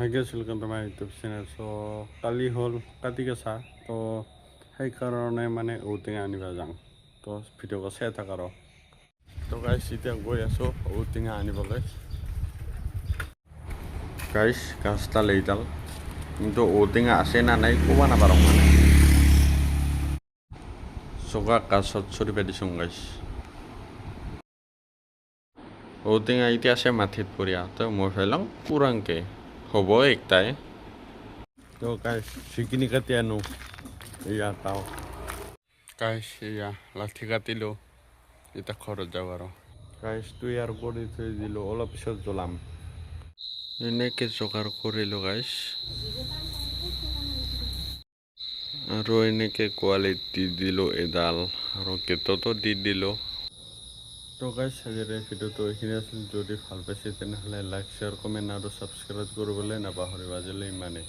Hi guys, welcome to my YouTube channel. So কালি হ'ল কাতি কেঁচা তো সেইকাৰণে মানে ঔটেঙা আনিব যাওঁ তো ভিডিঅ'টো চাই থাকা আৰু তো গাইছ এতিয়া গৈ আছোঁ ঔটেঙা আনিবলৈ গাইছ গাছডাল এইডাল কিন্তু ঔটেঙা আছে না নাই ক'ব নাপাৰোঁ মানে চগা গাছত চৰি পাই দিছোঁ গাইছ ঔটেঙা এতিয়া আছে মাটিত পৰিয়া তো মই ভাবিলোঁ পুৰাংকে হ'ব একটাই তো গাইছ চিকিনি কাটি আনো এয়া তাও গাইছ এয়া লাঠি কাটিলোঁ এতিয়া ঘৰত যাওঁ আৰু গাইছ তৈয়াৰ কৰি থৈ দিলোঁ অলপ পিছত জ্বলাম এনেকৈ যোগাৰ কৰিলোঁ গাইছ আৰু এনেকৈ কোৱালিত দি দিলোঁ এডাল আৰু গেটতো দি দিলোঁ তো গাইছ আজিৰ ভিডিঅ'টো এইখিনি আছিল যদি ভাল পাইছে তেনেহ'লে লাইক শ্বেয়াৰ কমেণ্ট আৰু ছাবস্ক্ৰাইব কৰিবলৈ নাপাহৰিব আজিলৈ ইমানেই